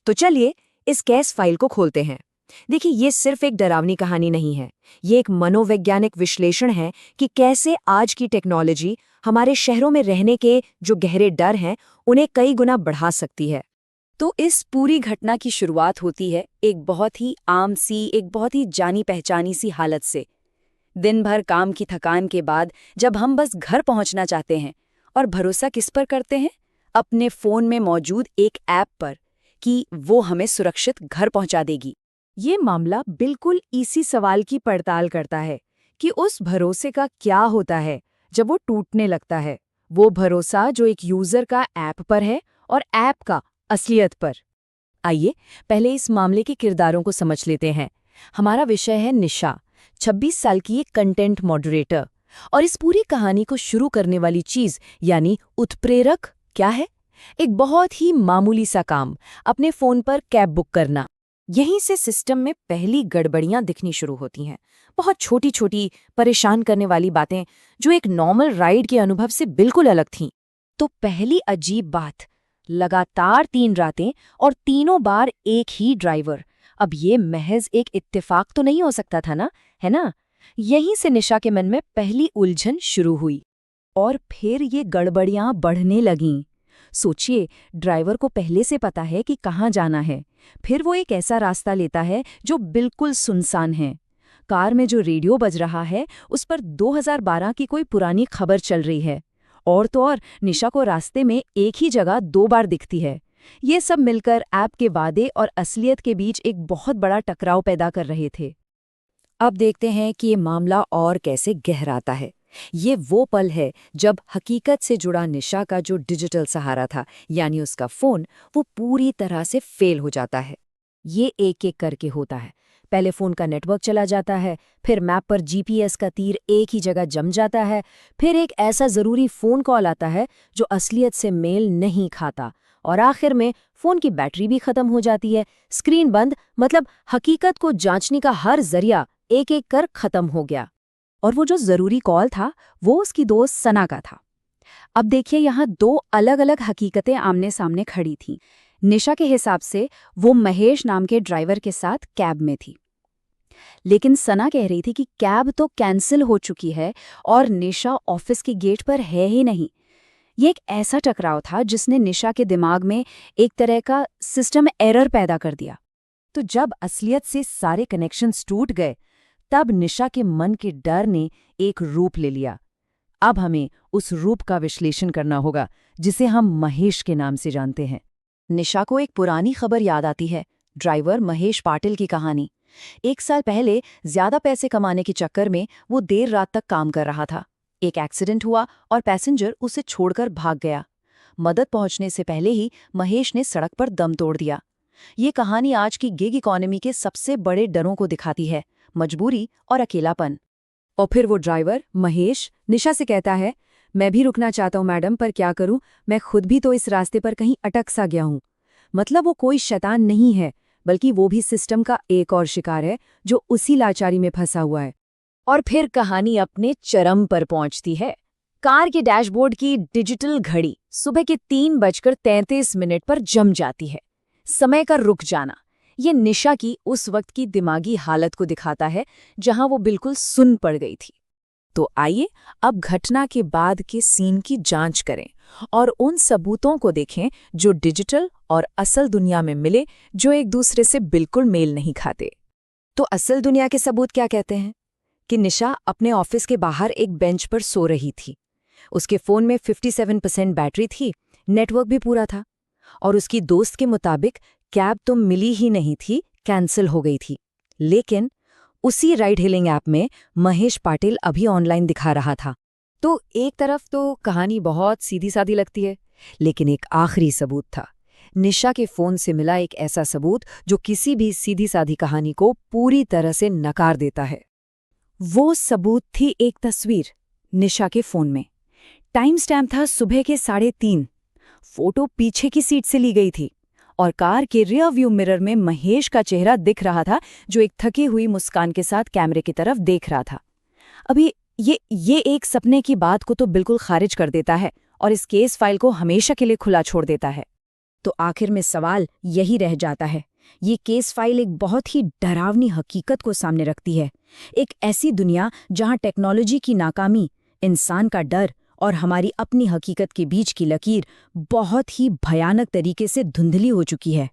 तो चलिए इस केस फाइल को खोलते हैं। देखिए, ये सिर्फ एक डरावनी कहानी नहीं है, ये एक मनोवैज्ञानिक विश्लेषण है कि कैसे आज की टेक्नोलॉजी हमारे शहरों में रहने के जो गहरे डर हैं उन्हें कई गुना बढ़ा सकती है। तो इस पूरी घटना की शुरुआत होती है एक बहुत ही आम सी, एक बहुत ही जानी पहचानी सी हालत से। दिन भर काम की थकान के बाद जब हम बस घर पहुंचना चाहते हैं, और भरोसा किस पर करते हैं? अपने फोन में मौजूद एक ऐप पर कि वो हमें सुरक्षित घर पहुंचा देगी। ये मामला बिल्कुल इसी सवाल की पड़ताल करता है कि उस भरोसे का क्या होता है जब वो टूटने लगता है। वो भरोसा जो एक यूजर का ऐप पर है और ऐप का असलियत पर। आइए पहले इस मामले के किरदारों को समझ लेते हैं। हमारा विषय है निशा, 26 साल की एक कंटेंट मॉडरेटर। और इस पूरी कहानी को शुरू करने वाली चीज यानी उत्प्रेरक क्या है? एक बहुत ही मामूली सा काम, अपने फोन पर कैब बुक करना। यहीं से सिस्टम में पहली गड़बड़ियां दिखनी शुरू होती हैं। बहुत छोटी छोटी परेशान करने वाली बातें जो एक नॉर्मल राइड के अनुभव से बिल्कुल अलग थीं। तो पहली अजीब बात, लगातार 3 रातें और तीनों बार एक ही ड्राइवर। अब ये महज एक इत्तेफाक तो नहीं हो सकता था ना, है ना? यहीं से निशा के मन में पहली उलझन शुरू हुई। और फिर ये गड़बड़ियां बढ़ने लगीं। सोचिए, ड्राइवर को पहले से पता है कि कहाँ जाना है, फिर वो एक ऐसा रास्ता लेता है जो बिल्कुल सुनसान है। कार में जो रेडियो बज रहा है उस पर 2012 की कोई पुरानी खबर चल रही है। और तो और निशा को रास्ते में एक ही जगह 2 बार दिखती है। ये सब मिलकर ऐप के वादे और असलियत के बीच एक बहुत बड़ा टकराव पैदा कर रहे थे। अब देखते हैं कि ये मामला और कैसे गहराता है। ये वो पल है जब हकीकत से जुड़ा निशा का जो डिजिटल सहारा था, यानी उसका फोन, वो पूरी तरह से फेल हो जाता है। ये एक एक करके होता है। पहले फोन का नेटवर्क चला जाता है, फिर मैप पर जीपीएस का तीर एक ही जगह जम जाता है, फिर एक ऐसा जरूरी फोन कॉल आता है जो असलियत से मेल नहीं खाता, और आखिर में फोन की बैटरी भी खत्म हो जाती है। स्क्रीन बंद, मतलब हकीकत को जांचने का हर जरिया एक एक कर खत्म हो गया। और वो जो जरूरी कॉल था वो उसकी दोस्त सना का था। अब देखिए, यहाँ 2 अलग अलग हकीकतें आमने सामने खड़ी थीं। निशा के हिसाब से वो महेश नाम के ड्राइवर के साथ कैब में थी, लेकिन सना कह रही थी कि कैब तो कैंसिल हो चुकी है और निशा ऑफिस के गेट पर है ही नहीं। ये एक ऐसा टकराव था जिसने निशा के दिमाग में एक तरह का सिस्टम एरर पैदा कर दिया। तो जब असलियत से सारे कनेक्शंस टूट गए, तब निशा के मन के डर ने एक रूप ले लिया। अब हमें उस रूप का विश्लेषण करना होगा जिसे हम महेश के नाम से जानते हैं। निशा को एक पुरानी खबर याद आती है, ड्राइवर महेश पाटिल की कहानी। 1 साल पहले ज्यादा पैसे कमाने के चक्कर में वो देर रात तक काम कर रहा था। एक एक्सीडेंट हुआ और पैसेंजर उसे छोड़कर भाग गया। मदद पहुंचने से पहले ही महेश ने सड़क पर दम तोड़ दिया। ये कहानी आज की गिग इकोनॉमी के सबसे बड़े डरों को दिखाती है, मजबूरी और अकेलापन। और फिर वो ड्राइवर महेश निशा से कहता है, मैं भी रुकना चाहता हूँ मैडम, पर क्या करूँ, मैं खुद भी तो इस रास्ते पर कहीं अटक सा गया हूँ। मतलब वो कोई शैतान नहीं है, बल्कि वो भी सिस्टम का एक और शिकार है जो उसी लाचारी में फंसा हुआ है। और फिर कहानी अपने चरम पर पहुंचती है। कार के डैशबोर्ड की डिजिटल घड़ी सुबह के 3:33 पर जम जाती है। समय का रुक जाना। ये निशा की उस वक्त की दिमागी हालत को दिखाता है जहां वो बिल्कुल सुन पड़ गई थी। तो आइए अब घटना के बाद के सीन की जांच करें और उन सबूतों को देखें जो डिजिटल और असल दुनिया में मिले, जो एक दूसरे से बिल्कुल मेल नहीं खाते। तो असल दुनिया के सबूत क्या कहते हैं कि निशा अपने ऑफिस के बाहर एक बेंच पर सो रही थी। उसके फोन में 57% बैटरी थी, नेटवर्क भी पूरा था, और उसकी दोस्त के मुताबिक कैब तो मिली ही नहीं थी, कैंसिल हो गई थी। लेकिन उसी राइड हेलिंग ऐप में महेश पाटिल अभी ऑनलाइन दिखा रहा था। तो एक तरफ तो कहानी बहुत सीधी सादी लगती है, लेकिन एक आखिरी सबूत था। निशा के फोन से मिला एक ऐसा सबूत जो किसी भी सीधी सादी कहानी को पूरी तरह से नकार देता है। वो सबूत थी एक तस्वीर निशा के फोन में। टाइम स्टैम्प था सुबह के 3:30। फोटो पीछे की सीट से ली गई थी और कार के रियर व्यू मिरर में महेश का चेहरा दिख रहा था, जो एक थकी हुई मुस्कान के साथ कैमरे की तरफ देख रहा था। अभी ये एक सपने की बात को तो बिल्कुल खारिज कर देता है और इस केस फाइल को हमेशा के लिए खुला छोड़ देता है। तो आखिर में सवाल यही रह जाता है। ये केस फाइल एक बहुत ही डरावनी हकीकत को सामने रखती है। एक ऐसी दुनिया जहां टेक्नोलॉजी की नाकामी, इंसान का डर और हमारी अपनी हकीकत के बीच की लकीर बहुत ही भयानक तरीके से धुंधली हो चुकी है।